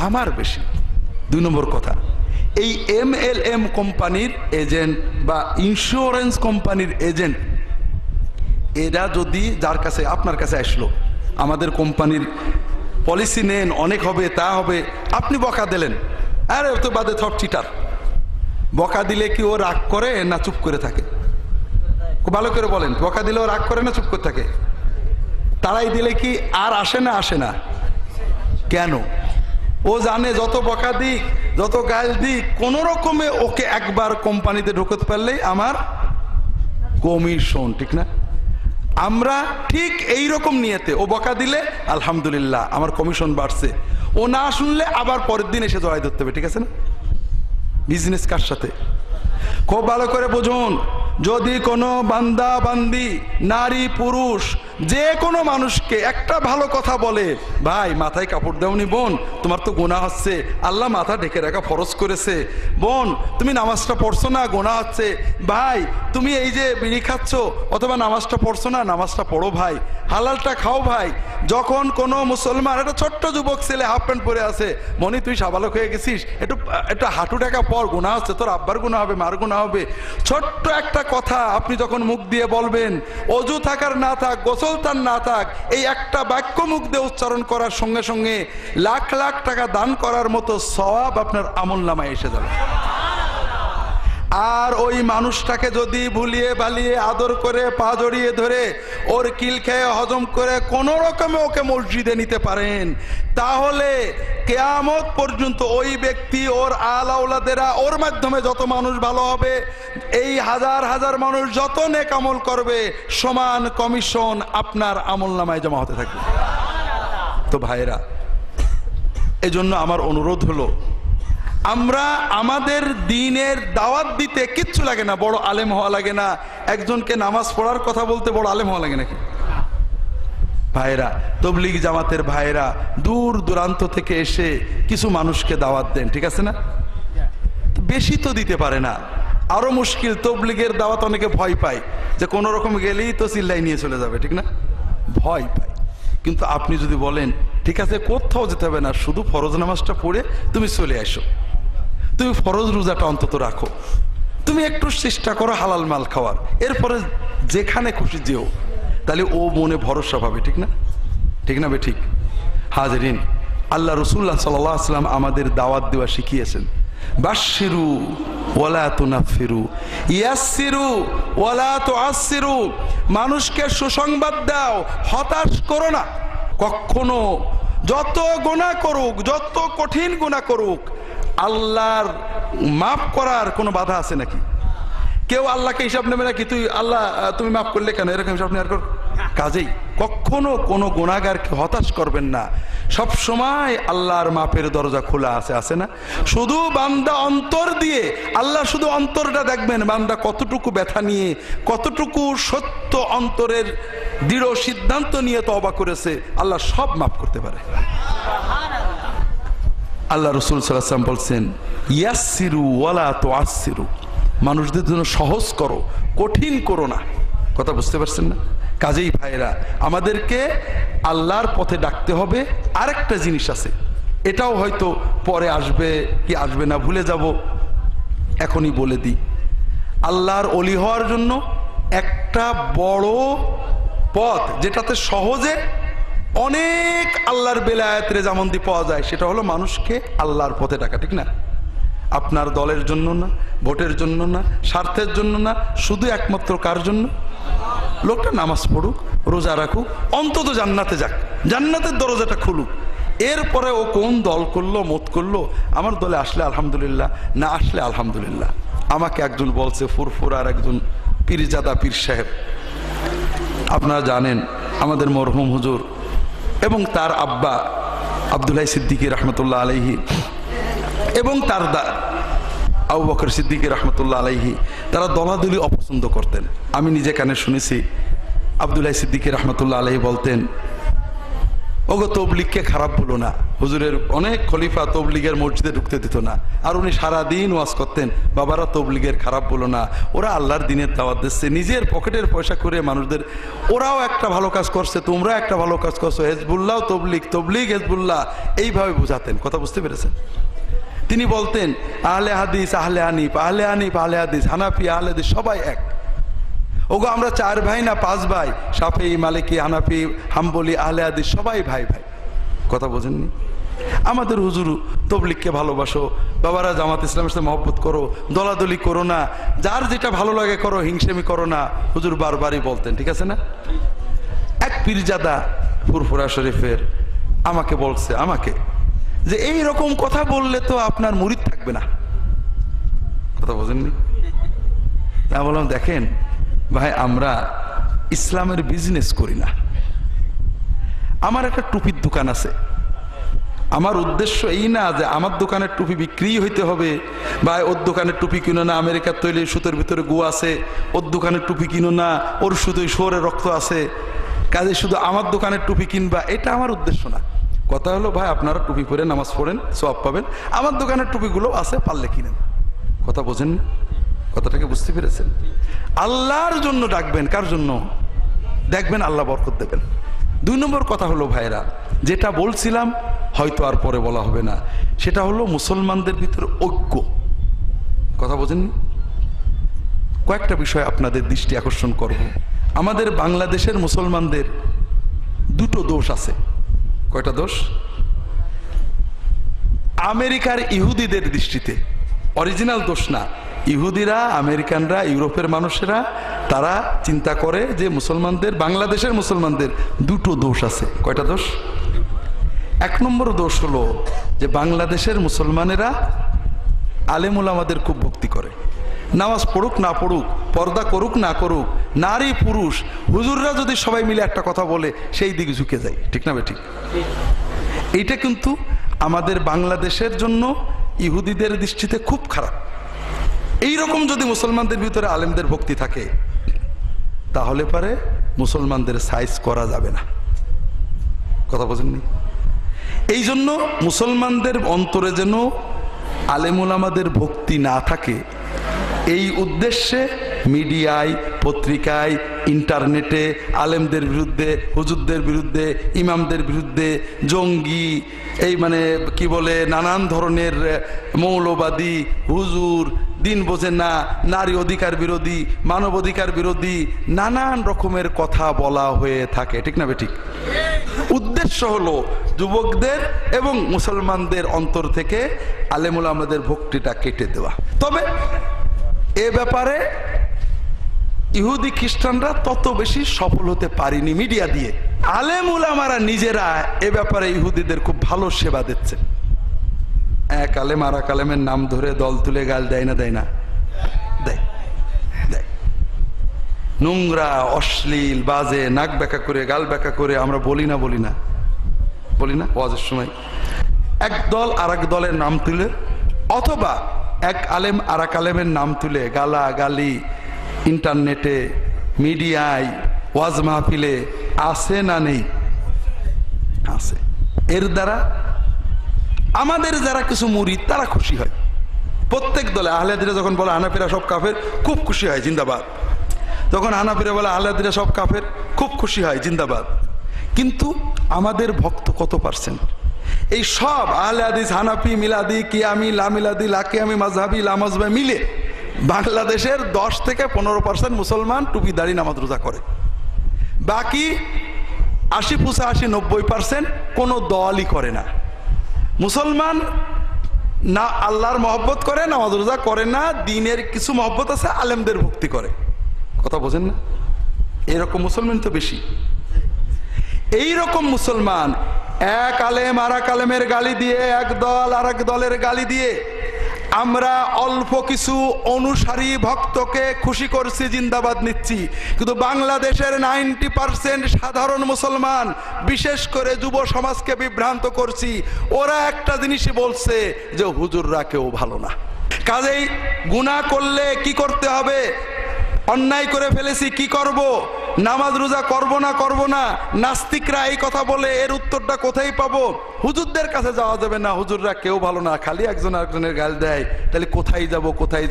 আমার বেশি। 2 নম্বর কথা, এই MLM কোম্পানির এজেন্ট বা ইন্স্যুরেন্স কোম্পানির এজেন্ট, এরা যদি যার কাছে আপনার কাছে আসলো, আমাদের কোম্পানির পলিসি নেন, অনেক হবে, তা হবে, আপনি বকা দিলেন, আরে তো বাদে সব চিটার, বকা দিলে কি ও রাগ করে না চুপ করে থাকে? ভালো করে বলেন, বকা দিলে ও রাগ করে না চুপ করে থাকে? তারাই দিলে কি আর আসে না? আসে না কেন? ও জানে যত বকা দিক, যত গাল দিক, কোন রকমে ওকে একবার কোম্পানিতে ঢুকতে পারলেই আমার কমিশন, ঠিক না? আমরা ঠিক এই রকম নিয়েতে, ও বকা দিলে আলহামদুলিল্লাহ আমার কমিশন বাড়ছে, ও না শুনলে আবার পরের দিন এসে জড়াই ধরতে হবে, ঠিক আছে না? বিজনেস কার সাথে? খুব ভালো করে বুঝুন, যদি কোনো বান্দা বান্দি, নারী পুরুষ, যে কোনো মানুষকে একটা ভালো কথা বলে, ভাই মাথায় কাপড় দেওনি বোন, তোমার তো গুনাহ হচ্ছে, আল্লাহ মাথা ঢেকে রাখা ফরজ করেছে, বোন তুমি নামাজটা পড়ছো না, গুনাহ হচ্ছে, ভাই তুমি এই যে বিড়ি খাচ্ছ অথবা নামাজটা পড়ছো না, নামাজটা পড়ো ভাই, হালালটা খাও ভাই, যখন কোনো মুসলমান, একটা ছোট্ট যুবক ছেলে হাফ প্যান্ট পরে আছে, মনি তুই সাবালক হয়ে গেছিস, একটু হাঁটু টাকা পর, গুনাহ হচ্ছে, তোর আব্বার গুনাহ হবে, মার গুনাহ হবে। ছোট্ট একটা কথা আপনি যখন মুখ দিয়ে বলবেন, অজু থাকার না থাক, গোসল তার না থাক, এই একটা বাক্য মুখ দিয়ে উচ্চারণ করার সঙ্গে সঙ্গে লাখ লাখ টাকা দান করার মতো সওয়াব আপনার আমলনামায় এসে যাবে। আর ওই মানুষটাকে যদি ভুলিয়ে বালিয়ে আদর করে পা জড়িয়ে ধরে ওর কিল খেয়ে হজম করে কোনো রকমে ওকে মসজিদে নিতে পারেন, তাহলে কিয়ামত পর্যন্ত ওই ব্যক্তি, ওর আলাউলাদেরা, ওর মাধ্যমে যত মানুষ ভালো হবে, এই হাজার হাজার মানুষ যত নেক আমল করবে, সমান কমিশন আপনার আমলনামায় জমা হতে থাকবে। তো ভাইরা, এজন্য আমার অনুরোধ হলো, আমরা আমাদের দ্বীনের দাওয়াত দিতে কিচ্ছু লাগে না, বড় আলেম হওয়া লাগে না, একজনকে নামাজ পড়ার কথা বলতে বড় আলেম হওয়া লাগে নাকি? ভাইরা, তবলিগ জামাতের ভাইরা দূর দূরান্ত থেকে এসে কিছু মানুষকে দাওয়াত দেন, ঠিক আছে না? বেশি তো দিতে পারে না, আরো মুশকিল। তবলিগের দাওয়াত অনেকে ভয় পায় যে কোন রকম গেলেই তো চিল্লাই নিয়ে চলে যাবে, ঠিক না? ভয় পায়। কিন্তু আপনি যদি বলেন ঠিক আছে, কোথাও যেতে হবে না, শুধু ফরজ নামাজটা পড়ে তুমি চলে আসো, তুমি ফরজ রোজাটা অন্তত রাখো, তুমি একটু চেষ্টা করো হালাল মাল খাওয়ার, এরপরে যেখানে খুশি যেও, তাহলে ও মনে ভরসা পাবে, ঠিক না? ঠিক না বে ঠিক? হাজরিন, আল্লাহ রাসূলুল্লাহ সাল্লাল্লাহু আলাইহি ওয়াসাল্লাম আমাদের দাওয়াত দেওয়া শিখিয়েছেন, বাশশিরু ওয়ালা তুনাফিরু, ইয়াসসিরু ওয়ালা তুআসসিরু, মানুষকে সুসংবাদ দাও, হতাশ করো না। কখনো যত গুনাহ করুক, যত কঠিন গুনাহ করুক, আল্লাহর মাফ করার কোনো বাধা আছে নাকি? কেউ আল্লাহকে হিসাব নেবে নাকি, তুই আল্লাহ তুমি মাফ করলে কেন, এরকম হিসাব নেওয়ার কাজেই কখনো কোনো গুনাহগারকে হতাশ করবেন না। সব সময় আল্লাহর মাপের দরজা খোলা আছে, আছে না? শুধু বান্দা অন্তর দিয়ে, আল্লাহ শুধু অন্তরটা দেখবেন, বান্দা কতটুকু ব্যথা নিয়ে, কতটুকু সত্য অন্তরের দৃঢ় সিদ্ধান্ত নিয়ে তওবা করেছে, আল্লাহ সব মাফ করতে পারে। আল্লাহ রাসূল সাল্লাল্লাহু আলাইহি ওয়াসাল্লাম বলছেন, ইয়াসসিরু ওয়ালা তুআসসিরু, মানুষদের জন্য সহজ করো, কঠিন করো না। কথা বুঝতে পারছেন না? কাজেই ভাইরা, আমাদেরকে আল্লাহর পথে ডাকতে হবে। আরেকটা জিনিস আছে, এটাও হয়তো পরে আসবে কি আসবে না ভুলে যাব, এখনই বলে দিই। আল্লাহর ওলি হওয়ার জন্য একটা বড় পথ, যেটাতে সহজে অনেক আল্লাহর বেলায়েত রেজামন্দি পাওয়া যায়, সেটা হলো মানুষকে আল্লাহর পথে ডাকা, ঠিক না? আপনার দলের জন্য না, ভোটের জন্য না, স্বার্থের জন্য না, শুধু একমাত্র কার জন্য? লোকটা নামাজ পড়ুক, রোজা রাখুক, অন্তত জান্নাতে যাক, জান্নাতের দরজাটা খুলুক। এরপরে ও কোন দল করলো, মত করলো, আমার দলে আসলে আলহামদুলিল্লাহ, না আসলে আলহামদুলিল্লাহ। আমাকে একজন বলছে, ফুরফুরার একজন পীরজাদা পীর সাহেব, আপনারা জানেন আমাদের মরহুম হুজুর এবং তার আব্বা আব্দুল্লাহ সিদ্দিকী রহমতুল্লাহ আলাইহি এবং তার আবু বকর সিদ্দিকী রহমতুল্লাহ আলাইহি, তারা দলাদলি অপছন্দ করতেন। আমি নিজে কানে শুনেছি, আব্দুল্লাহ সিদ্দিকী রহমতুল্লাহ আলাইহি বলতেন, ওগো তবলিগকে খারাপ বলো না, হুজুরের অনেক খলিফা তবলিগের মসজিদে ঢুকতে দিত না, আর উনি সারাদিন ওয়াজ করতেন, বাবারা তবলিগের খারাপ বলো না, ওরা আল্লাহর দিনের দাওয়াত দিচ্ছে, নিজের পকেটের পয়সা করে মানুষদের, ওরাও একটা ভালো কাজ করছে, তোমরা একটা ভালো কাজ করছো, হেজবুল্লাহ তবলিগ, তবলিগ হেজবুল্লাহ, এইভাবে বুঝাতেন। কথা বুঝতে পেরেছেন? তিনি বলতেন, আহলে হাদিস আহলে হানিফ, আহলে হানিফ আহলে হাদিস, হানাফি আহলে হাদিস সবাই এক। ওগো আমরা 4 ভাই না 5 ভাই, শাফিঈ মালিকি হানাফি হাম্বলি আহলে হাদিস সবাই ভাই ভাই। কথা বোঝেননি? আমাদের হুজুর তবলিগকে ভালোবাসো, বাবারা জামাত ইসলামের সাথে মহব্বত করো, দলাদলি করো না, যার যেটা ভালো লাগে করো, হিংসেমি করো না, হুজুর বারবারই বলতেন, ঠিক আছে না? এক পীরজাদা ফুরফুরা শরীফের আমাকে বলছে, আমাকে যে এই রকম কথা বললে তো আপনার মুরিদ থাকবে না। কথা বোঝেননি? তা বললাম, দেখেন ভাই, আমরা ইসলামের বিজনেস করি না। আমার একটা টুপির দোকান আছে, আমার উদ্দেশ্য এই না যে আমার দোকানের টুপি বিক্রি হইতে হবে, বা ওর দোকানের টুপি কিনো না, আমেরিকার তৈরি সুতোর ভিতরে গু আছে, ওর দোকানের টুপি কিনো না, ওর শুধু শোরের রক্ত আছে, কাজে শুধু আমার দোকানের টুপি কিনবা, এটা আমার উদ্দেশ্য না। কথা হলো ভাই, আপনারা টুপি পরে নামাজ পড়েন, সওয়াব পাবেন, আমার দোকানের টুপিগুলো আছে, পারলে কিনেন। কথা বোঝেন? কথাটাকে বুঝতে পেরেছেন? আল্লাহর জন্য ডাকবেন, কার জন্য? দেখবেন আল্লাহ বরকত দেবেন। 2 নম্বর কথা হলো ভাইরা, যেটা বলছিলাম হয়তো আর পরে বলা হবে না, সেটা হলো মুসলমানদের ভিতরে ঐক্য। কথা বোঝেননি? কয়েকটা বিষয় আপনাদের দৃষ্টি আকর্ষণ করব। আমাদের বাংলাদেশের মুসলমানদের 2টো দোষ আছে। কয়টা দোষ? আমেরিকার ইহুদিদের দৃষ্টিতে, অরিজিনাল দোষ না। ইহুদিরা, আমেরিকানরা, ইউরোপের মানুষেরা তারা চিন্তা করে যে মুসলমানদের, বাংলাদেশের মুসলমানদের 2টো দোষ আছে। কয়টা দোষ? 1 নম্বর দোষ হলো যে বাংলাদেশের মুসলমানেরা আলেম ওলামাদের খুব ভক্তি করে। নামাজ পড়ুক না পড়ুক, পর্দা করুক না করুক, নারী পুরুষ হুজুররা যদি সবাই মিলে একটা কথা বলে সেই দিকে ঝুঁকে যায়। ঠিক না ঠিক? এইটা কিন্তু আমাদের বাংলাদেশের জন্য ইহুদিদের দৃষ্টিতে খুব খারাপ। এই রকম যদি মুসলমানদের ভিতরে আলেমদের ভক্তি থাকে তাহলে পারে মুসলমানদের সাইজ করা যাবে না। কথা বোঝেননি? এই জন্য মুসলমানদের অন্তরে যেন আলেম ওলামাদের ভক্তি না থাকে, এই উদ্দেশ্যে মিডিয়ায়, পত্রিকায়, ইন্টারনেটে আলেমদের বিরুদ্ধে, হুজুরদের বিরুদ্ধে, ইমামদের বিরুদ্ধে জঙ্গি, এই মানে কি বলে, নানান ধরনের মৌলবাদী, হুজুর, দিন বোঝে না, নারী অধিকার বিরোধী, মানব অধিকার বিরোধী নানান রকমের কথা বলা হয়ে থাকে। ঠিক না ঠিক? উদ্দেশ্য হলো যুবকদের এবং মুসলমানদের অন্তর থেকে আলেম ওলামাদের ভক্তিটা কেটে দেওয়া। তবে এ ব্যাপারে ইহুদি খ্রিস্টানরা তত বেশি সফল হতে পারেনি মিডিয়া দিয়ে। আলেম ওলামারা নিজেরা এ ব্যাপারে ইহুদিদের খুব ভালো সেবা দিচ্ছে। এক আলেম আর এক আলেমের নাম ধরে দল তুলে গাল দেয় না? দেয় না? দেয়। নোংরা, অশ্লীল, বাজে, নাক ব্যাকা করে, গাল ব্যাকা করে আমরা বলি না ওয়াজের সময় এক দল আর এক দলের নাম তুলে, অথবা এক আলেম আর এক আলেমের নাম তুলে গালা গালি ইন্টারনেটে, মিডিয়ায়, ওয়াজ মাহফিলে আছে না নেই? আছে। এর দ্বারা আমাদের যারা কিছু মুরিদ তারা খুশি হয়। প্রত্যেক দলে আহলে হাদিসরা যখন বলে হানাফিরা সব কাফের, খুব খুশি হয়, জিন্দাবাদ। তখন হানাফিরা বলে আহলে হাদিসরা সব কাফের, খুব খুশি হয়, জিন্দাবাদ। কিন্তু আমাদের ভক্ত কত পার্সেন্ট? এই সব আহলে হাদিস, হানাফি, মিলাদি, কিয়ামি, লামিলাদি, লাকিয়ামি, মাযহাবি, লামাজহাবি মিলে বাংলাদেশের 10 থেকে 15% মুসলমান টুপি দাড়ি নামাজ রোজা করে। বাকি 80, 85, 90% কোনো দলই করে না। মুসলমান না আল্লাহর মহব্বত করে, নামাজ রোজা করে না, দ্বীনের কিছু মহব্বত আছে, আলেমদের ভক্তি করে। কথা বোঝেন না? এরকম মুসলমান তো বেশি। এই রকম মুসলমান এক আলেম আর এক আলেমের গালি দিয়ে, এক দল আর এক দলের গালি দিয়ে আমরা অল্প কিছু অনুসারী ভক্তকে খুশি করছি, জিন্দাবাদ নিচ্ছি। কিন্তু বাংলাদেশের 90% সাধারণ মুসলমান, বিশেষ করে যুব সমাজকে বিভ্রান্ত করছি। ওরা একটা জিনিসই বলছে যে হুজুররা কেউ ভালো না। কাজেই গুনাহ করলে কি করতে হবে? অন্যায় করে ফেলেছি, কি করব? নামাজ রোজা করব না? নাস্তিকরা এই কথা বলে, এর উত্তরটা কোথায় পাবো? হুজুরদের কাছে যাওয়া যাবে না, হুজুররা কেউ ভালো না, খালি একজন আরেকজনের গাল দেয়। তাহলে কোথায়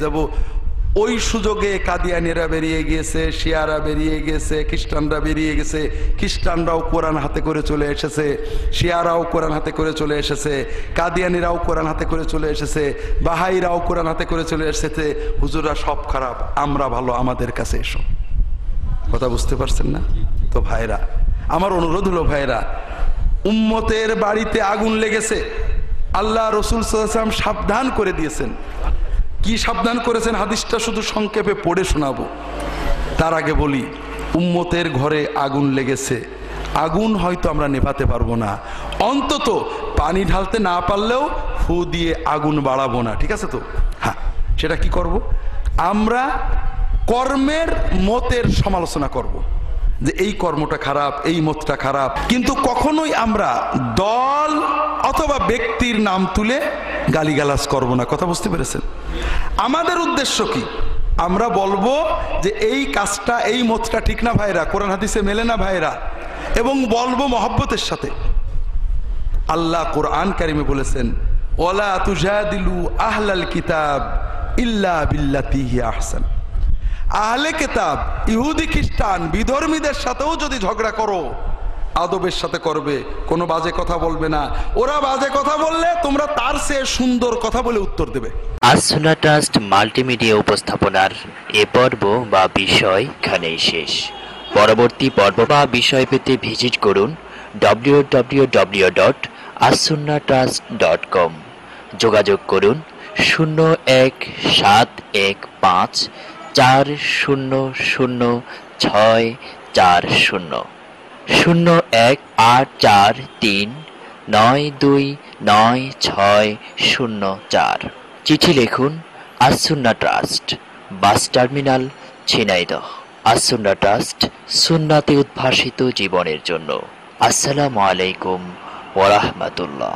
যাব? ওই সুযোগে কাদিয়ানিরা বেরিয়ে গিয়েছে, শিয়ারা বেরিয়ে গেছে, খ্রিস্টানরা বেরিয়ে গেছে। খ্রিস্টানরাও কোরআন হাতে করে চলে এসেছে, শিয়ারাও কোরআন হাতে করে চলে এসেছে, কাদিয়ানিরাও কোরআন হাতে করে চলে এসেছে, বাহাইরাও কোরআন হাতে করে চলে এসেছে। হুজুররা সব খারাপ, আমরা ভালো, আমাদের কাছে এসো। কথা বুঝতে পারছেন না? তো ভাইরা, আমার অনুরোধ হলো ভাইরা, উম্মতের বাড়িতে আগুন লেগেছে, আল্লাহ রাসূল সাল্লাল্লাহু আলাইহি ওয়াসাল্লাম সাবধান করে দিয়েছেন। কি সাবধান করেছেন? হাদিসটা শুধু সংক্ষেপে পড়ে শোনাবো। তার আগে বলি, উম্মতের ঘরে আগুন লেগেছে, আগুন হয়তো আমরা নেভাতে পারবো না, অন্তত পানি ঢালতে না পারলেও ফু দিয়ে আগুন বাড়াবো না। ঠিক আছে তো? হ্যাঁ, সেটা কি করব? আমরা কর্মের মতের সমালোচনা করব, যে এই কর্মটা খারাপ, এই মতটা খারাপ। কিন্তু কখনোই আমরা দল অথবা ব্যক্তির নাম তুলে গালিগালাজ করব না। কথা বুঝতে পেরেছেন? আমাদের উদ্দেশ্য কি? আমরা বলবো যে এই কাজটা, এই মতটা ঠিক না ভাইরা, কোরআন হাদিসে মেলে না ভাইরা, এবং বলবো মহব্বতের সাথে। আল্লাহ কোরআন কারিমে বলেছেন, ওয়ালা তুজাদিলু আহলাল কিতাব ইল্লা বিল্লাতি হিয়া আহসান। আহলে কিতাব, ইহুদি খ্রিস্টান, বিধর্মীদের সাথেও যদি ঝগড়া করো আদবের সাথে করবে, কোনো বাজে কথা বলবে না। ওরা বাজে কথা বললে তোমরা তার চেয়ে সুন্দর কথা বলে উত্তর দেবে। আসুন্নাহ ট্রাস্ট মাল্টিমিডিয়া উপস্থাপনার এ পর্ব বা বিষয় এখানেই শেষ। পরবর্তী পর্ব বা বিষয় পেতে ভিজিট করুন www.assunnahtrust.com। যোগাযোগ করুন 017154000640, 018439299604। চিঠি লিখুন Assunnah trust, bus terminal, Jhenaidah. Assunnah trust, সুন্নাতে উদ্ভাসিত জীবনের জন্য। আসসালামু আলাইকুম ওয়া রাহমাতুল্লাহ।